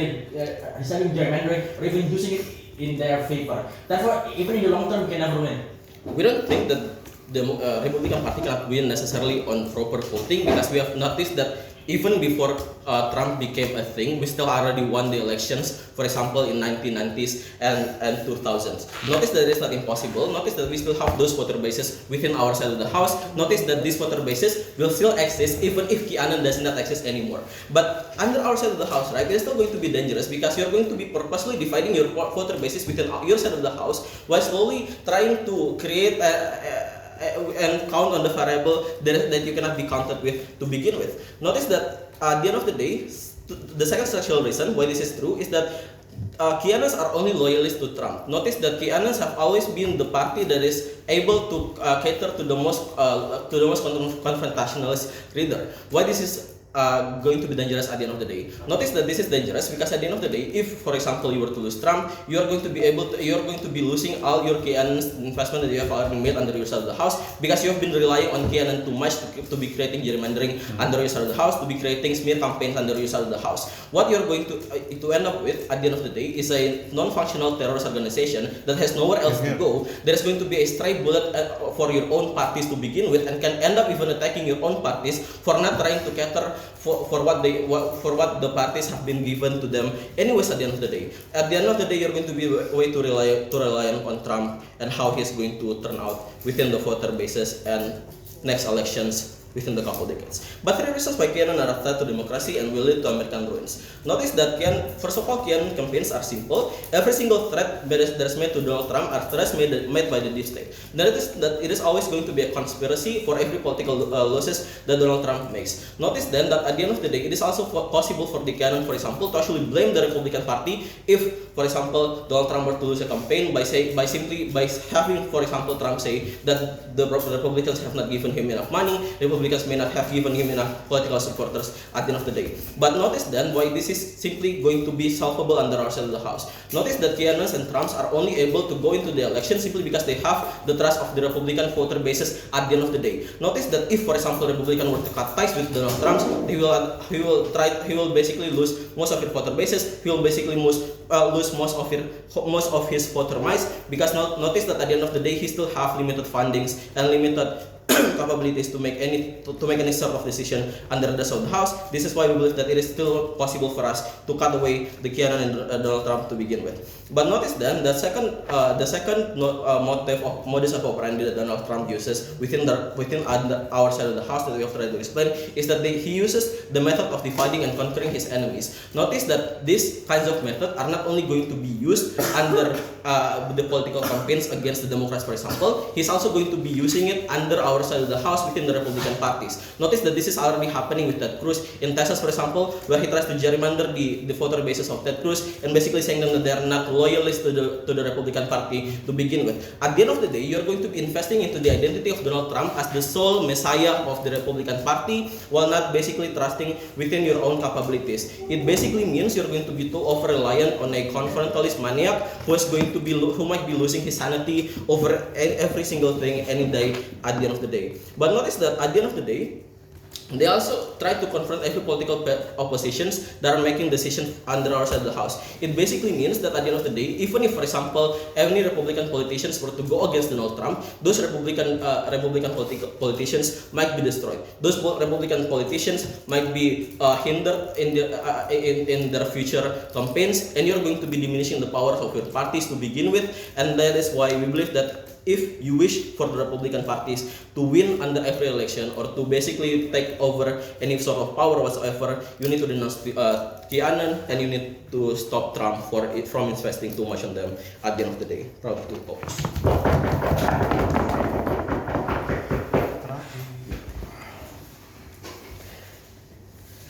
gerrymandering or even using it in their favor. Therefore, even in the long term, we can never win. We don't think that the Republican Party cannot win necessarily on proper voting, because we have noticed that even before Trump became a thing, we still already won the elections, for example, in 1990s and 2000s. Notice that it's not impossible. Notice that we still have those voter bases within our side of the house. Notice that these voter bases will still exist even if QAnon does not exist anymore. But under our side of the house, right, it's still going to be dangerous because you're going to be purposely dividing your voter bases within your side of the house while slowly trying to create and count on the variable that you cannot be counted with to begin with. Notice that at the end of the day, the second structural reason why this is true is that QAnons are only loyalists to Trump. Notice that QAnons have always been the party that is able to cater to the most confrontationalist leader. Why this is going to be dangerous at the end of the day. Notice that this is dangerous because at the end of the day, if for example you were to lose Trump, you are going to be losing all your QAnon investment that you have already made under your side of the house because you have been relying on QAnon too much to be creating gerrymandering under your side of the house, to be creating smear campaigns under your side of the house. What you're going to end up with at the end of the day is a non-functional terrorist organization that has nowhere else to go. There is going to be a stray bullet for your own parties to begin with, and can end up even attacking your own parties for not trying to cater for what the parties have been given to them. Anyways, at the end of the day, you're going to be way too reliant on Trump and how he's going to turn out within the voter bases and next elections within the couple decades. But 3 reasons why QAnon are a threat to democracy and will lead to American ruins. Notice that first of all, QAnon campaigns are simple. Every single threat that is made to Donald Trump are threats made by the deep state. Notice that it is always going to be a conspiracy for every political losses that Donald Trump makes. Notice then that at the end of the day, it is also possible for the QAnon, for example, to actually blame the Republican Party if, for example, Donald Trump were to lose a campaign by having, for example, Trump say that the Republicans have not given him enough money, Republicans may not have given him enough political supporters at the end of the day. But notice then why this is simply going to be solvable under our side of the house. Notice that QAnons and Trumps are only able to go into the election simply because they have the trust of the Republican voter bases at the end of the day. Notice that if, for example, Republican were to cut ties with Donald Trump, he will basically lose most of his voter bases. He will basically lose most of his voter mice, because notice that at the end of the day he still have limited fundings and limited capabilities to make any sort of decision under the side of the house. This is why we believe that it is still possible for us to cut away the QAnon and Donald Trump to begin with. But notice then the second motive of modus operandi that Donald Trump uses within our side of the house that we have tried to explain is that he uses the method of dividing and conquering his enemies. Notice that these kinds of methods are not only going to be used under the political campaigns against the Democrats, for example. He's also going to be using it under our side of the house within the Republican parties. Notice that this is already happening with Ted Cruz in Texas, for example, where he tries to gerrymander the voter bases of Ted Cruz and basically saying that they are not loyalists to the Republican Party to begin with. At the end of the day, you're going to be investing into the identity of Donald Trump as the sole messiah of the Republican Party while not basically trusting within your own capabilities. It basically means you're going to be too over-reliant on a confrontalist maniac who might be losing his sanity over every single thing any day at the end of the day. But notice that at the end of the day, they also try to confront every political oppositions that are making decisions under our side of the house. It basically means that at the end of the day, even if, for example, any Republican politicians were to go against Donald Trump, those Republican politicians might be destroyed. Those Republican politicians might be hindered in their future campaigns, and you're going to be diminishing the powers of your parties to begin with. And that is why we believe that if you wish for the Republican parties to win under every election or to basically take over any sort of power whatsoever, you need to denounce QAnon and you need to stop Trump from investing too much on them at the end of the day. Proud to oppose.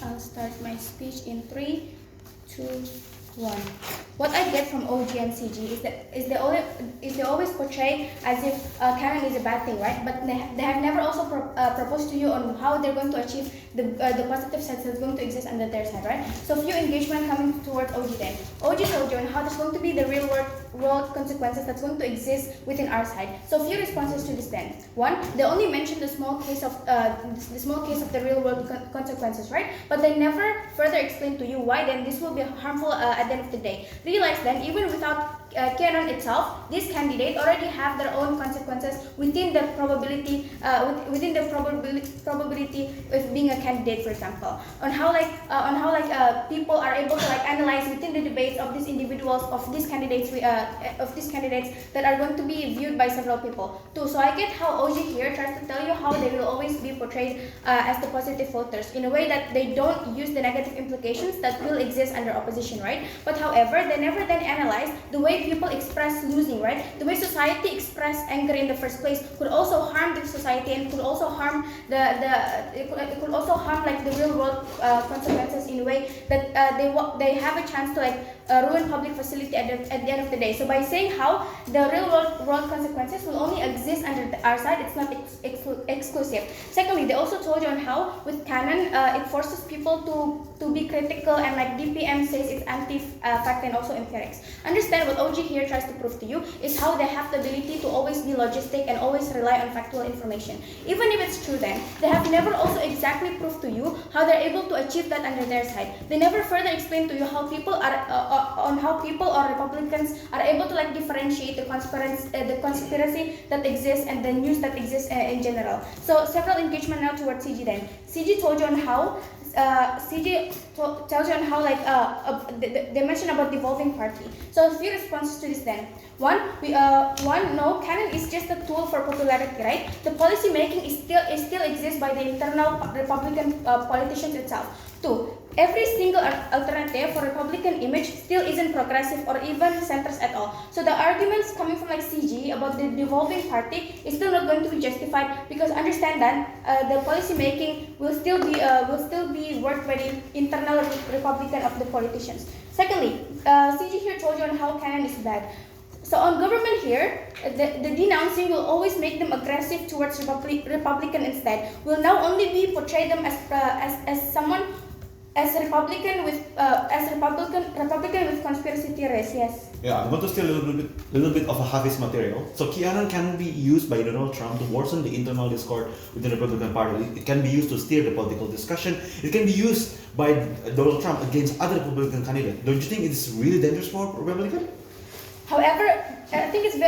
I'll start my speech in 3, 2, 1. What I get from OG and CG is they always portray as if QAnon is a bad thing, right? But they have never also proposed to you on how they're going to achieve the positive sides that's going to exist under their side, right? So few engagement coming towards OG then. OG told you on how there's going to be the real world consequences that's going to exist within our side. So few responses to this then. One, they only mentioned the small case of the real world consequences, right? But they never further explain to you why then this will be harmful at the end of the day. Realize then, even without QAnon itself, these candidates already have their own consequences within the probability of being a candidate, for example, on how people are able to like analyze within the debates of these individuals of these candidates that are going to be viewed by several people too. So I get how OG here tries to tell you how they will always be portrayed as the positive voters in a way that they don't use the negative implications that will exist under opposition, right? But however, they never then analyze the way people express losing, right? The way society express anger in the first place could also harm the society and could also harm it could also harm like the real world consequences in a way that they have a chance to like ruin public facility at the end of the day. So by saying how the real world consequences will only exist under our side, it's not exclusive. Secondly, they also told you on how with QAnon it forces people to be critical, and like DPM says it's anti-fact and also empirics. Understand what OG here tries to prove to you is how they have the ability to always be logistic and always rely on factual information. Even if it's true, then they have never also exactly proved to you how they're able to achieve that under their side. They never further explain to you how people or Republicans are able to like differentiate the conspiracy that exists and the news that exists in general. So several engagement now towards CG. Then CG told you on how tells you on how like they mentioned about devolving party. So a few responses to this then. One, no, QAnon is just a tool for popularity, right? The policy making still exists by the internal Republican politicians itself. Two, every single alternative for Republican image still isn't progressive or even centers at all. So the arguments coming from like CG about the devolving party is still not going to be justified, because understand that the policy making will still be worked by the internal Republican of the politicians. Secondly, CG here told you on how QAnon is bad. So on government here, the denouncing will always make them aggressive towards Republican instead. Will now only be portray them as someone as Republican with conspiracy theorists. Yes. Yeah, I'm going to steal a little bit of a Hafiz material. So QAnon can be used by Donald Trump to worsen the internal discord within the Republican Party. It can be used to steer the political discussion. It can be used by Donald Trump against other Republican candidates. Don't you think it's really dangerous for Republican? However, I think it's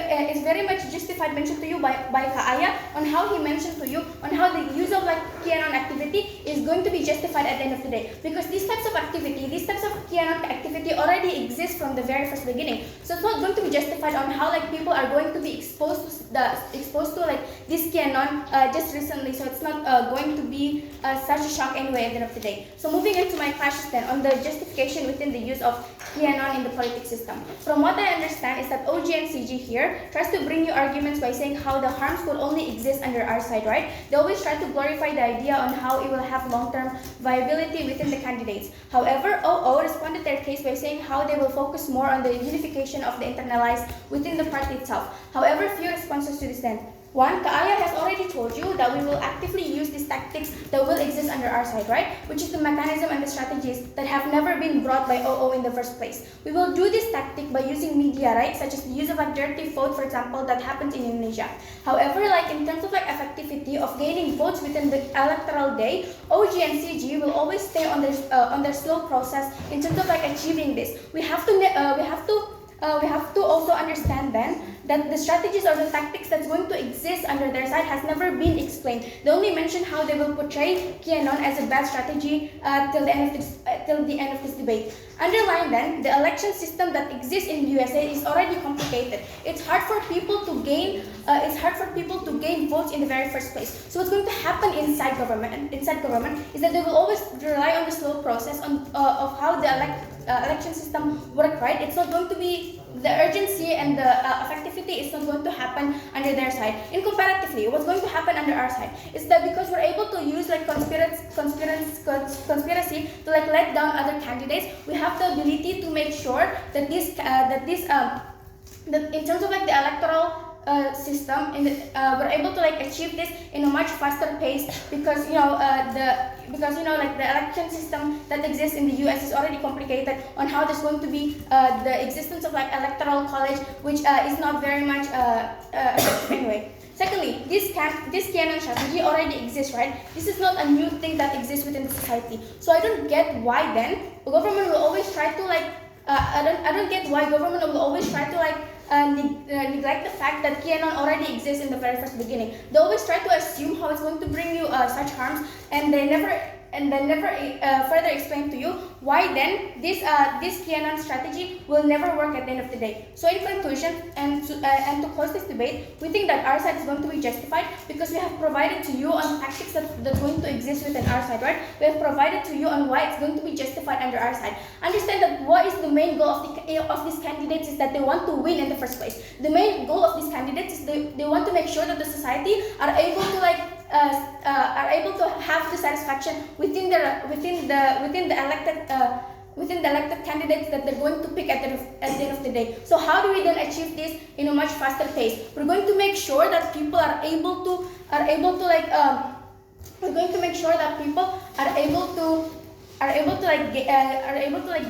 very much justified mentioned to you by Kaaya on how he mentioned to you on how the use of like QAnon activity is going to be justified at the end of the day, because these types of QAnon activity already exist from the very first beginning. So it's not going to be justified on how like people are going to be exposed to like this QAnon just recently. So it's not going to be such a shock anyway at the end of the day. So moving into my clashes then on the justification within the use of QAnon in the politics system. From what I understand is that OG and CG here tries to bring you arguments by saying how the harms will only exist under our side, right? They always try to glorify the idea on how it will have long-term viability within the candidates. However, OO responded their case by saying how they will focus more on the unification of the internalized within the party itself. However, few responses to this then. One, Kaaya has already told you that we will actively use these tactics that will exist under our side, right? Which is the mechanism and the strategies that have never been brought by OO in the first place. We will do this tactic by using media, right? Such as the use of a dirty vote, for example, that happens in Indonesia. However, like in terms of like effectivity of gaining votes within the electoral day, OG and CG will always stay on their slow process in terms of like achieving this. We have to also understand then that the strategies or the tactics that's going to exist under their side has never been explained. They only mention how they will portray QAnon as a bad strategy till the end of this debate. Underline then, the election system that exists in the USA is already complicated. It's hard for people to gain votes in the very first place. So what's going to happen inside government is that they will always rely on the slow process of how the election system work, right? It's not going to be the urgency and the effectivity is not going to happen under their side. In comparatively, what's going to happen under our side is that because we're able to use like conspiracy to like let down other candidates, we have the ability to make sure that that in terms of like the electoral system, we're able to like achieve this in a much faster pace because like the election system that exists in the US is already complicated on how there's going to be the existence of like electoral college, which is not very much effective anyway. Secondly, this QAnon strategy already exists, right? This is not a new thing that exists within the society. So I don't get why then the government will always try to like I don't get why government will always try to like neglect the fact that QAnon already exists in the very first beginning. They always try to assume how it's going to bring you such harms, and they never further explain to you why then this QAnon strategy will never work at the end of the day. So in conclusion, and to close this debate, we think that our side is going to be justified because we have provided to you on tactics that's going to exist within our side, right? We have provided to you on why it's going to be justified under our side. Understand that what is the main goal of these candidates is that they want to win in the first place. The main goal of these candidates is they want to make sure that the society are able to like are able to have the satisfaction within the elected candidates that they're going to pick at the end of the day. So how do we then achieve this in a much faster pace? We're going to make sure that people are able to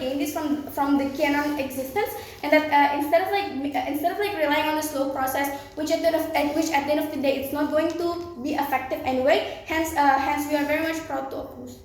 gain this from the QAnon existence, and that instead of relying on the slow process, which at the end of the day it's not going to be effective anyway. Hence we are very much proud to oppose.